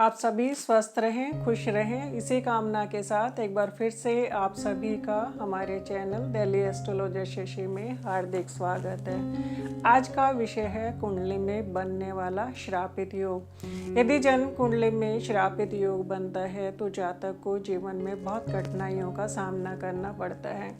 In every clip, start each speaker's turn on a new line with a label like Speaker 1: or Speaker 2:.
Speaker 1: आप सभी स्वस्थ रहें, खुश रहें, इसी कामना के साथ एक बार फिर से आप सभी का हमारे चैनल दिल्ली एस्ट्रोलॉजर शशि में हार्दिक स्वागत है। आज का विषय है कुंडली में बनने वाला श्रापित योग। यदि जन्म कुंडली में श्रापित योग बनता है तो जातक को जीवन में बहुत कठिनाइयों का सामना करना पड़ता है।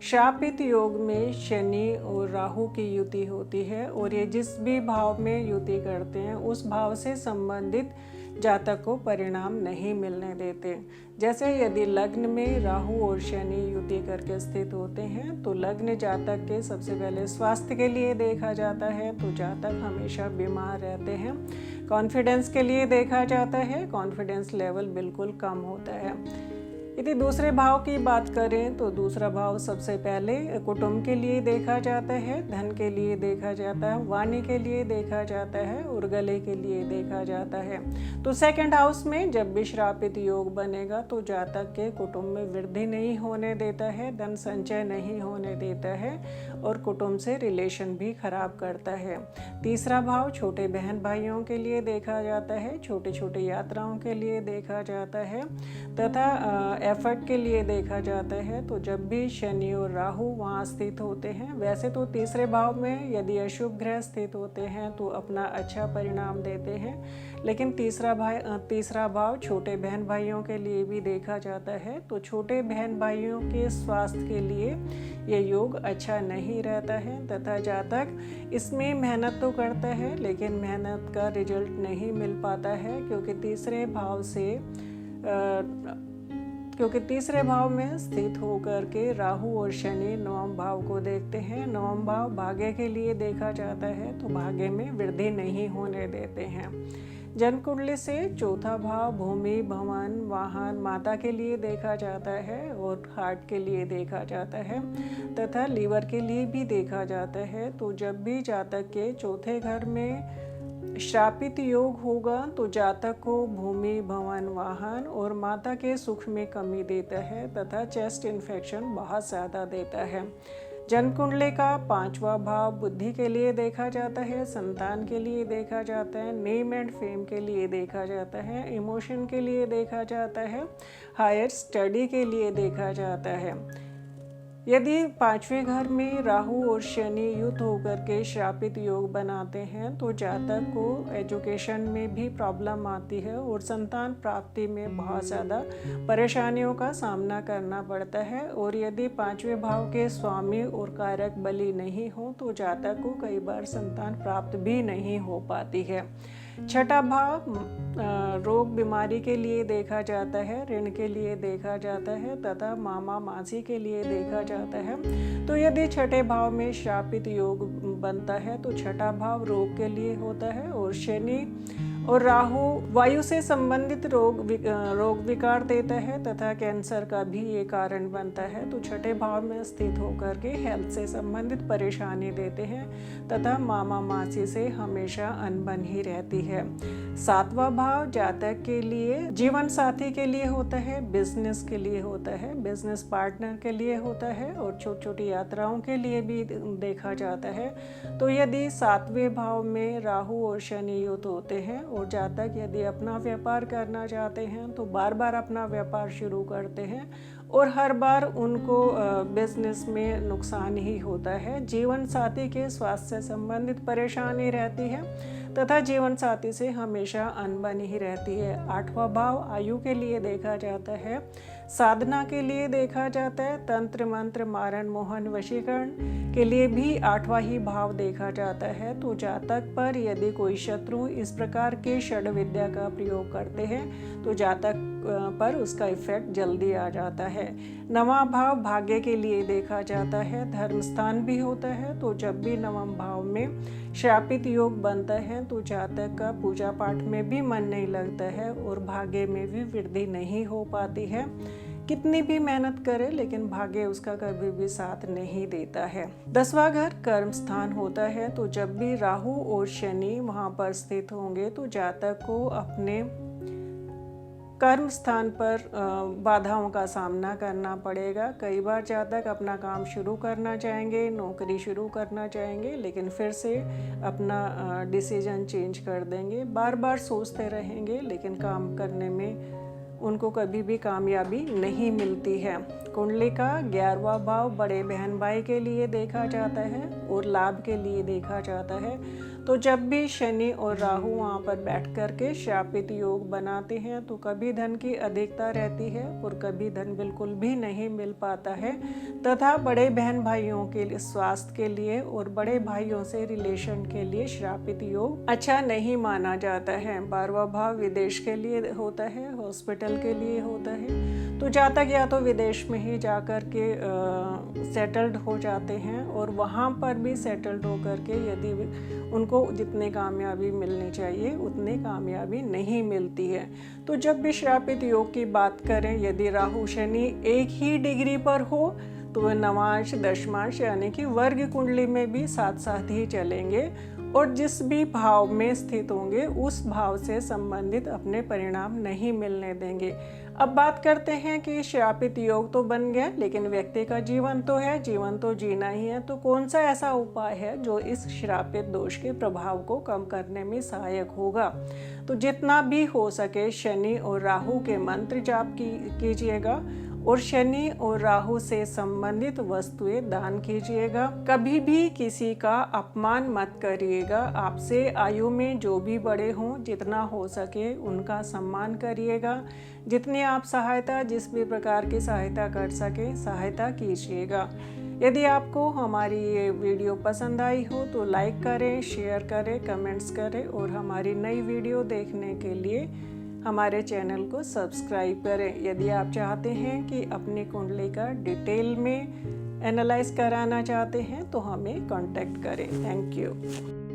Speaker 1: श्रापित योग में शनि और राहु की युति होती है और ये जिस भी भाव में युति करते हैं उस भाव से संबंधित जातक को परिणाम नहीं मिलने देते। जैसे यदि लग्न में राहु और शनि युति करके स्थित होते हैं तो लग्न जातक के सबसे पहले स्वास्थ्य के लिए देखा जाता है, तो जातक हमेशा बीमार रहते हैं। कॉन्फिडेंस के लिए देखा जाता है, कॉन्फिडेंस लेवल बिल्कुल कम होता है। यदि दूसरे भाव की बात करें तो दूसरा भाव सबसे पहले कुटुंब के लिए देखा जाता है, धन के लिए देखा जाता है, वाणी के लिए देखा जाता है और गले के लिए देखा जाता है। तो सेकंड हाउस में जब भी श्रापित योग बनेगा तो जातक के कुटुंब में वृद्धि नहीं होने देता है, धन संचय नहीं होने देता है और कुटुंब से रिलेशन भी खराब करता है। तीसरा भाव छोटे बहन भाइयों के लिए देखा जाता है, छोटी छोटी यात्राओं के लिए देखा जाता है तथा एफर्ट के लिए देखा जाता है। तो जब भी शनि और राहु वहाँ स्थित होते हैं, वैसे तो तीसरे भाव में यदि अशुभ ग्रह स्थित होते हैं तो अपना अच्छा परिणाम देते हैं, लेकिन तीसरा भाव छोटे बहन भाइयों के लिए भी देखा जाता है। तो छोटे बहन भाइयों के स्वास्थ्य के लिए ये योग अच्छा नहीं रहता है तथा जातक इसमें मेहनत तो करता है लेकिन मेहनत का रिजल्ट नहीं मिल पाता है, क्योंकि तीसरे भाव में स्थित होकर के राहु और शनि नवम भाव को देखते हैं। नवम भाव भाग्य के लिए देखा जाता है तो भाग्य में वृद्धि नहीं होने देते हैं। जन्म कुंडली से चौथा भाव भूमि, भवन, वाहन, माता के लिए देखा जाता है और हार्ट के लिए देखा जाता है तथा लीवर के लिए भी देखा जाता है। तो जब भी जातक के चौथे घर में श्रापित योग होगा तो जातक को भूमि, भवन, वाहन और माता के सुख में कमी देता है तथा चेस्ट इन्फेक्शन बहुत ज़्यादा देता है। जन्म कुंडली का पांचवा भाव बुद्धि के लिए देखा जाता है, संतान के लिए देखा जाता है, नेम एंड फेम के लिए देखा जाता है, इमोशन के लिए देखा जाता है, हायर स्टडी के लिए देखा जाता है। यदि पांचवें घर में राहु और शनि युत होकर के श्रापित योग बनाते हैं तो जातक को एजुकेशन में भी प्रॉब्लम आती है और संतान प्राप्ति में बहुत ज़्यादा परेशानियों का सामना करना पड़ता है। और यदि पांचवें भाव के स्वामी और कारक बली नहीं हो तो जातक को कई बार संतान प्राप्त भी नहीं हो पाती है। छठा भाव रोग बीमारी के लिए देखा जाता है, ऋण के लिए देखा जाता है तथा मामा मासी के लिए देखा जाता है। तो यदि छठे भाव में श्रापित योग बनता है तो छठा भाव रोग के लिए होता है और शनि और राहु वायु से संबंधित रोग विकार देता है तथा कैंसर का भी ये कारण बनता है। तो छठे भाव में स्थित होकर के हेल्थ से संबंधित परेशानी देते हैं तथा मामा मासी से हमेशा अनबन ही रहती है। सातवां भाव जातक के लिए जीवन साथी के लिए होता है, बिजनेस के लिए होता है, बिजनेस पार्टनर के लिए होता है और छोटी छोटी यात्राओं के लिए भी देखा जाता है। तो यदि सातवें भाव में राहु और शनि युत होते हैं और जातक यदि अपना व्यापार करना चाहते हैं तो बार बार अपना व्यापार शुरू करते हैं और हर बार उनको बिजनेस में नुकसान ही होता है। जीवन साथी के स्वास्थ्य से संबंधित परेशानी रहती है तथा जीवन साथी से हमेशा अनबन ही रहती है। आठवां भाव आयु के लिए देखा जाता है, साधना के लिए देखा जाता है, तंत्र मंत्र मारण मोहन वशीकरण के लिए भी आठवां ही भाव देखा जाता है। तो जातक पर यदि कोई शत्रु इस प्रकार के षड विद्या का प्रयोग करते हैं तो जातक पर उसका इफेक्ट जल्दी आ जाता है। नवां भाव भाग्य के लिए देखा जाता है, धर्म स्थान भी होता है। तो जब भी नवम भाव में श्रापित योग बनता है तो जातक का पूजा पाठ में भी मन नहीं लगता है और भाग्य में भी वृद्धि नहीं हो पाती है। कितनी भी मेहनत करे लेकिन भाग्य उसका कभी भी साथ नहीं देता है। 10वां घर कर्म स्थान होता है। तो जब भी राहु और शनि वहाँ पर स्थित होंगे तो जातक को अपने कर्म स्थान पर बाधाओं का सामना करना पड़ेगा। कई बार जातक अपना काम शुरू करना चाहेंगे, नौकरी शुरू करना चाहेंगे, लेकिन फिर से अपना डिसीजन चेंज कर देंगे। बार बार सोचते रहेंगे, लेकिन काम करने में उनको कभी भी कामयाबी नहीं मिलती है। कुंडली का 11वां भाव बड़े बहन भाई के लिए देखा जाता है और लाभ के लिए देखा जाता है। तो जब भी शनि और राहु वहाँ पर बैठ कर के श्रापित योग बनाते हैं तो कभी धन की अधिकता रहती है और कभी धन बिल्कुल भी नहीं मिल पाता है, तथा बड़े बहन भाइयों के लिए स्वास्थ्य के लिए और बड़े भाइयों से रिलेशन के लिए श्रापित योग अच्छा नहीं माना जाता है। 12वां भाव विदेश के लिए होता है, हॉस्पिटल के लिए होता है। तो जातक या तो विदेश में ही जा कर के सेटल्ड हो जाते हैं और वहाँ पर भी सेटल्ड हो कर के यदि उनको जितने कामयाबी मिलनी चाहिए उतनी कामयाबी नहीं मिलती है। तो जब भी श्रापित योग की बात करें, यदि राहु शनि एक ही डिग्री पर हो तो वह नवांश दशमांश यानी कि वर्ग कुंडली में भी साथ साथ ही चलेंगे और जिस भी भाव में स्थित होंगे उस भाव से संबंधित अपने परिणाम नहीं मिलने देंगे। अब बात करते हैं कि श्रापित योग तो बन गया, लेकिन व्यक्ति का जीवन तो है, जीवन तो जीना ही है। तो कौन सा ऐसा उपाय है जो इस श्रापित दोष के प्रभाव को कम करने में सहायक होगा? तो जितना भी हो सके शनि और राहु के मंत्र जाप कीजिएगा और शनि और राहु से संबंधित वस्तुएं दान कीजिएगा। कभी भी किसी का अपमान मत करिएगा। आपसे आयु में जो भी बड़े हों, जितना हो सके उनका सम्मान करिएगा। जितनी आप सहायता, जिस भी प्रकार की सहायता कर सके, सहायता कीजिएगा। यदि आपको हमारी ये वीडियो पसंद आई हो तो लाइक करें, शेयर करें, कमेंट्स करें और हमारी नई वीडियो देखने के लिए हमारे चैनल को सब्सक्राइब करें। यदि आप चाहते हैं कि अपनी कुंडली का डिटेल में एनालाइज कराना चाहते हैं तो हमें कांटेक्ट करें। Thank you.